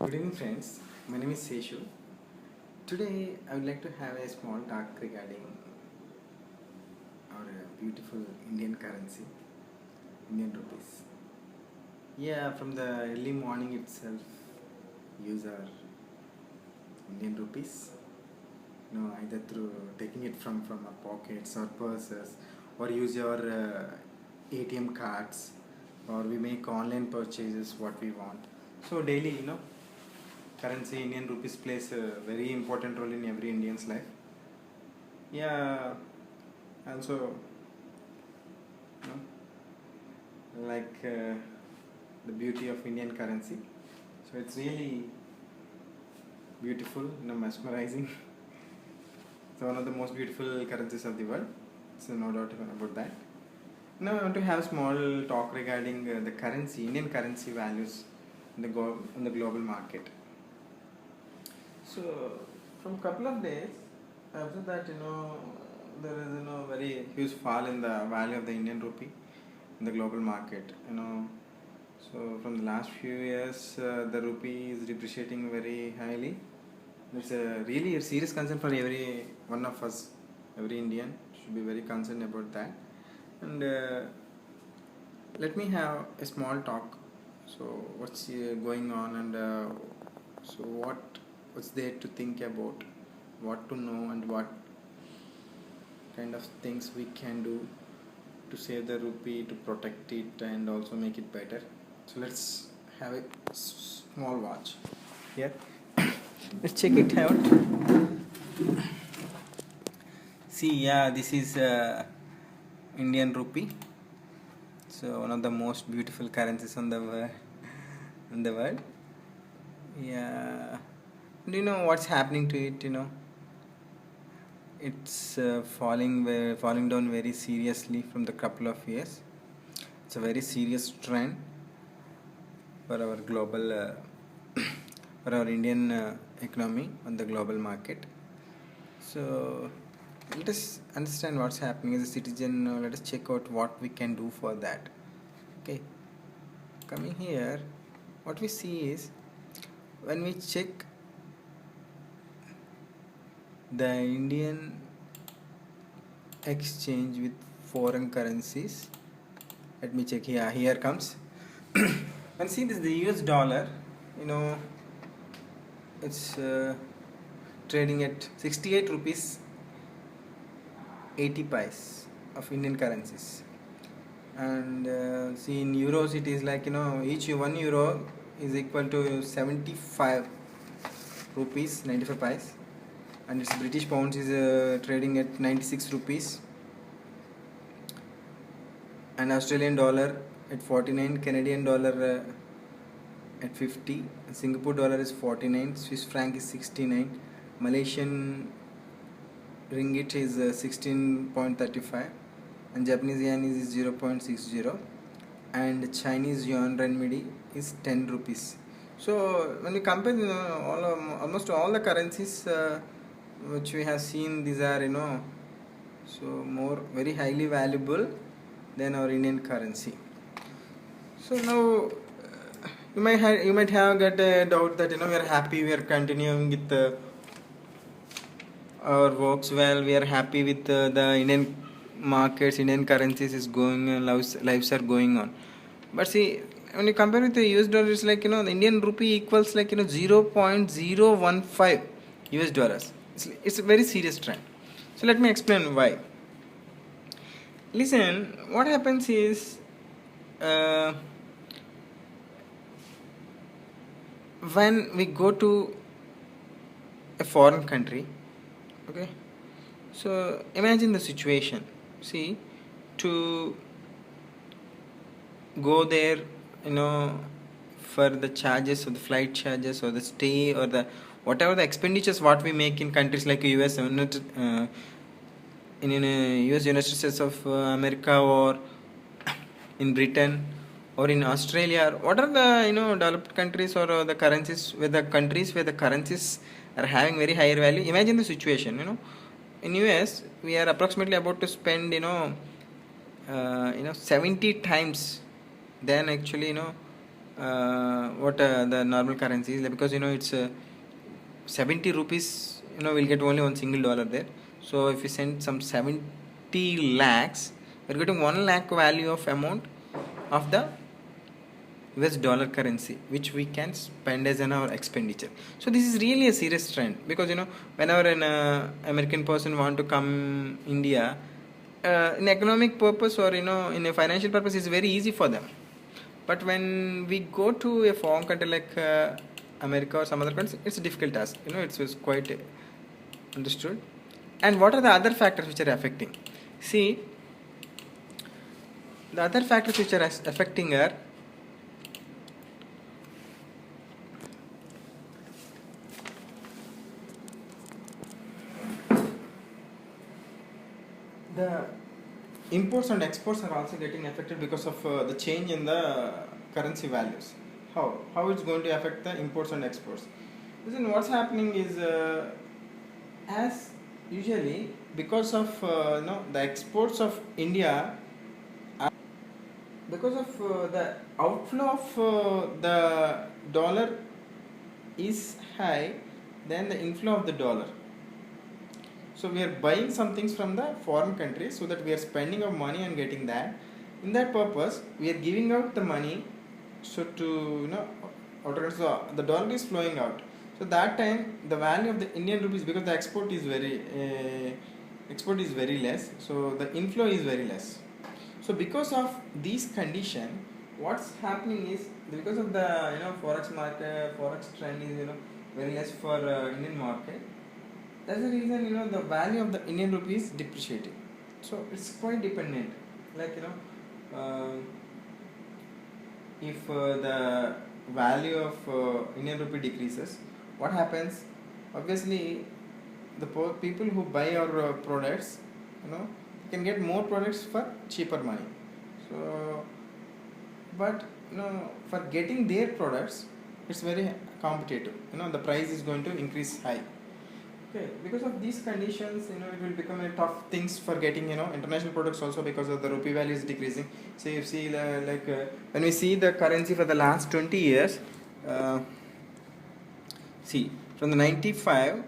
Good evening friends, my name is Seshu. Today I would like to have a small talk regarding our beautiful Indian currency, Indian rupees. Yeah, from the early morning itself, use our Indian rupees. Either through taking it from our pockets or purses, or use your ATM cards, or we make online purchases what we want. So daily, currency Indian rupees plays a very important role in every Indian's life. Yeah, also, you like the beauty of Indian currency. So it's really beautiful, mesmerizing. So one of the most beautiful currencies of the world. So no doubt about that. Now I want to have a small talk regarding the currency, Indian currency values in the global market. So from couple of days, I observed that there is very huge fall in the value of the Indian rupee in the global market. So from the last few years, the rupee is depreciating very highly. It's really a serious concern for every one of us. Every Indian should be very concerned about that. And let me have a small talk. So what's going on, and so what's there to think about, what to know, and what kind of things we can do to save the rupee, to protect it, and also make it better. So let's have a small watch here. Let's check it out. See, yeah, this is Indian rupee. So one of the most beautiful currencies on the world. Yeah. Do you know what's happening to it? It's falling down very seriously from the couple of years. It's a very serious trend for our global, for our Indian economy on the global market. So let us understand what's happening as a citizen. Let us check out what we can do for that. Okay. Coming here, what we see is when we check the Indian exchange with foreign currencies. Let me check here. Here comes. And see, this is the US dollar. It's trading at 68 rupees 80 pies of Indian currencies. And see, in euros it is like each 1 euro is equal to 75 rupees 95 pies, and its British pounds is trading at 96 rupees, and Australian dollar at 49, Canadian dollar at 50, Singapore dollar is 49, Swiss franc is 69, Malaysian ringgit is 16.35, and Japanese yen is 0.60, and Chinese yuan renminbi is 10 rupees. So when we compare almost all the currencies which we have seen, these are so more very highly valuable than our Indian currency. So now you might have got a doubt that we are happy, we are continuing with our works well, we are happy with the Indian markets, Indian currencies is going, lives are going on. But see, when you compare with the US dollar, it's like the Indian rupee equals like 0.015 US dollars. It's a very serious trend. So let me explain why. Listen, what happens is when we go to a foreign country, okay, so imagine the situation. See, to go there, for the charges, or the flight charges, or the stay, or the whatever the expenditures what we make in countries like US, in US, United States of America, or in Britain, or in Australia, or what are the developed countries, or the currencies where the currencies are having very higher value. Imagine the situation. In US we are approximately about to spend 70 times than actually what the normal currency is, like, because it's 70 rupees, we'll get only one single dollar there. So if we send some 70 lakhs, we're getting 1 lakh value of amount of the US dollar currency, which we can spend as an our expenditure. So this is really a serious trend, because whenever an American person want to come India, in economic purpose or in a financial purpose, it's very easy for them. But when we go to a foreign country like America or some other countries, it's a difficult task. It's quite understood. And what are the other factors which are affecting? See, the other factors which are affecting are the imports and exports are also getting affected because of the change in the currency values. How it's going to affect the imports and exports? Listen, what's happening is, as usually, because of the exports of India, because of the outflow of the dollar is high than the inflow of the dollar. So we are buying some things from the foreign countries, so that we are spending our money and getting that. In that purpose, we are giving out the money, so to so the dollar is flowing out. So that time the value of the Indian rupees, because the export is very less, so the inflow is very less. So because of this condition, what's happening is, because of the forex market, forex trend is very less for Indian market. That's the reason the value of the Indian rupee is depreciating. So it's quite dependent. Like if the value of Indian rupee decreases, what happens? Obviously, the people who buy our products, can get more products for cheaper money. So, but for getting their products, it's very competitive. The price is going to increase high. Okay, because of these conditions, it will become a tough things for getting international products also, because of the rupee value is decreasing. So you see, when we see the currency for the last 20 years, see, from the 95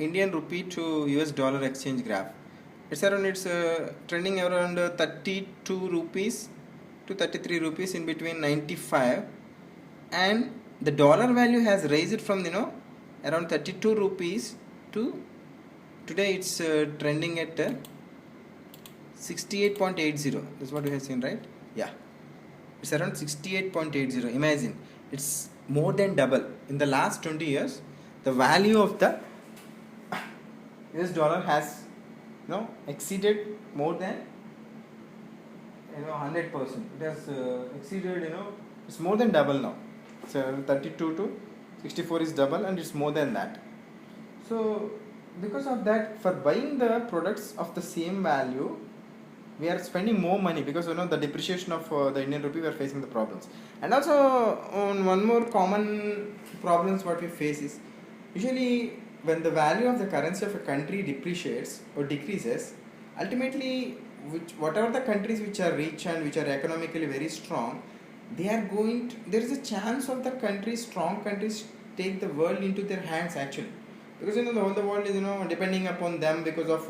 Indian rupee to US dollar exchange graph, it's trending around 32 rupees to 33 rupees in between 95, and the dollar value has raised from around 32 rupees to today it's trending at 68.80. That's what we have seen, right? Yeah, it's around 68.80. Imagine, it's more than double in the last 20 years. The value of the US dollar has exceeded more than 100%. It has exceeded, it's more than double now. So 32 to 64 is double, and it's more than that. So because of that, for buying the products of the same value, we are spending more money, because the depreciation of the Indian rupee, we are facing the problems. And also, on one more common problems what we face is, usually when the value of the currency of a country depreciates or decreases, ultimately whatever the countries which are rich and which are economically very strong, there is a chance of the strong countries take the world into their hands, actually, because the whole world is depending upon them, because of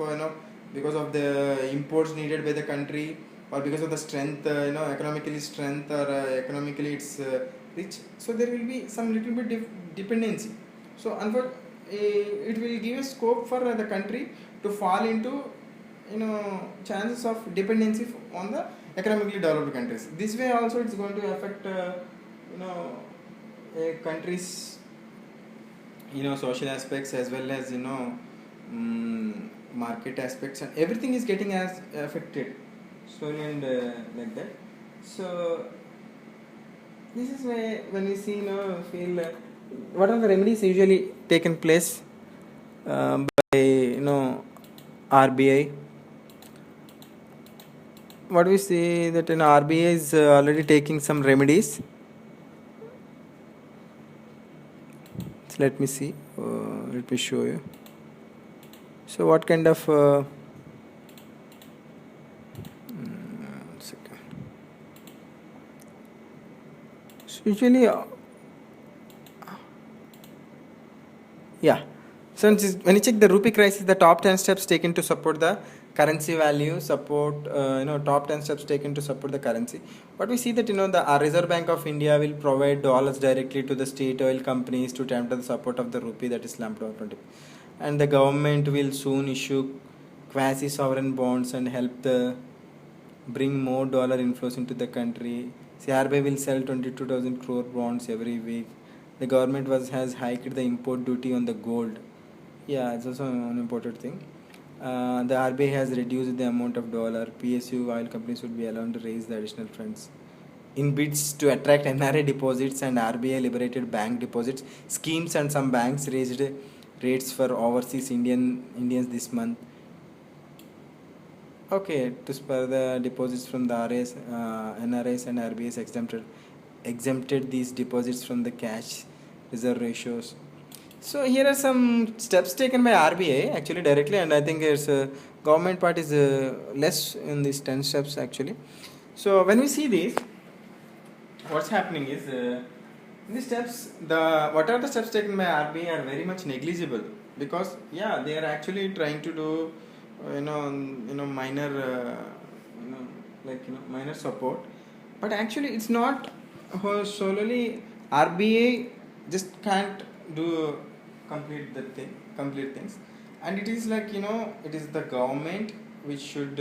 because of the imports needed by the country, or because of the strength, economically strength, or economically it's rich. So there will be some little bit dependency. So it will give a scope for the country to fall into chances of dependency on the economically developed countries. This way also it's going to affect a country's social aspects, as well as market aspects, and everything is getting as affected slowly and like that. So this is why when we see feel what are the remedies usually taken place by RBI. What we see that RBI is already taking some remedies. So let me see. Let me show you. So what kind of second. So Usually, yeah. So when you check the rupee crisis, the top 10 steps taken to support the currency value, top 10 steps taken to support the currency. But we see that the Reserve Bank of India will provide dollars directly to the state oil companies to temper the support of the rupee that is slumped over 20. And the government will soon issue quasi sovereign bonds and help the bring more dollar inflows into the country. See, RBI will sell 22,000 crore bonds every week. The government has hiked the import duty on the gold. Yeah, it's also an important thing. The RBI has reduced the amount of dollar. PSU oil companies would be allowed to raise the additional funds. In bids to attract NRA deposits and RBI liberated bank deposits, schemes and some banks raised rates for overseas Indians this month. Okay, to spur the deposits from the NRAs and RBIs exempted these deposits from the cash reserve ratios. So here are some steps taken by RBI actually directly, and I think it's government part is less in these 10 steps actually. So when we see this, what's happening is these steps, what are the steps taken by RBI are very much negligible, because yeah, they are actually trying to do minor minor support, but actually it's not solely RBI just can't do complete things, and it is it is the government which should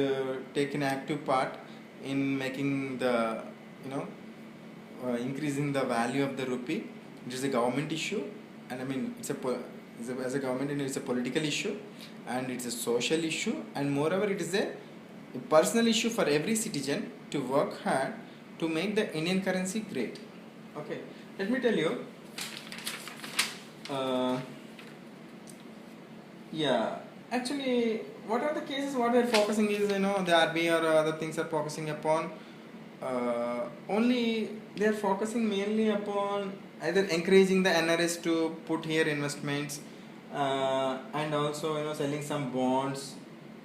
take an active part in making the increasing the value of the rupee. It is a government issue, and I mean as a government, it's a political issue, and it's a social issue, and moreover it is a personal issue for every citizen to work hard to make the Indian currency great. Okay, let me tell you. Yeah, actually, what are the cases? What we are focusing is the RBI or other things are focusing upon. Only they are focusing mainly upon either encouraging the NRS to put here investments, and also selling some bonds,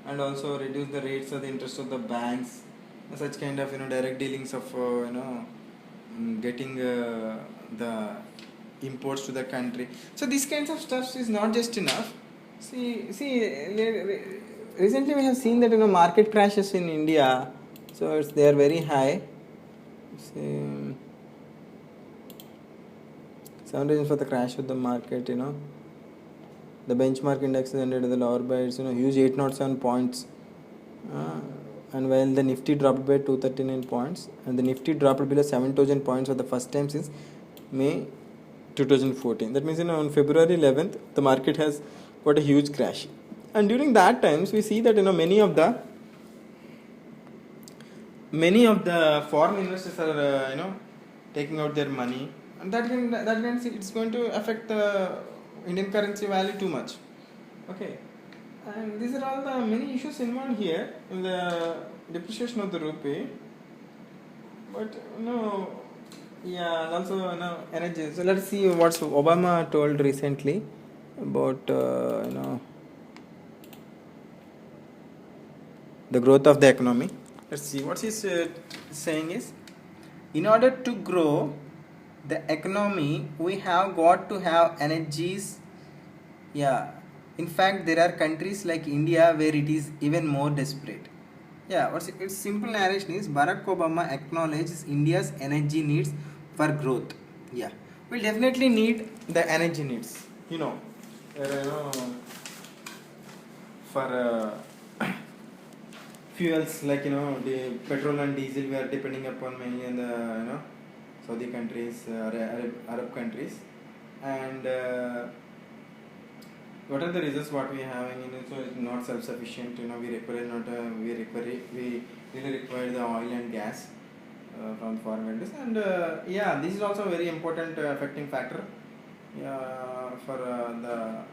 and also reduce the rates of the interest of the banks, such kind of direct dealings of getting the imports to the country. So these kinds of stuff is not just enough. Recently we have seen that market crashes in India, so they are very high. Some reasons for the crash of the market, the benchmark index is ended at the lower by huge 807 points, and while the Nifty dropped by 239 points, and the Nifty dropped below 7,000 points for the first time since May 2014. That means on February 11th the market has got a huge crash, and during that times we see that many of the foreign investors are taking out their money, and that means it's going to affect the Indian currency value too much. Okay, and these are all the many issues involved here in the depreciation of the rupee. But yeah, and also energy. So let's see what Obama told recently about the growth of the economy. Let's see what he's saying is, in order to grow the economy, we have got to have energies. Yeah, in fact, there are countries like India where it is even more desperate. Yeah, its simple narration is Barack Obama acknowledges India's energy needs for growth. Yeah, we'll definitely need the energy needs. For fuels like the petrol and diesel, we are depending upon mainly on the Saudi countries, Arab countries, and what are the reasons what we are having so it's not self-sufficient. We really require the oil and gas from foreign countries, and yeah, this is also a very important affecting factor for the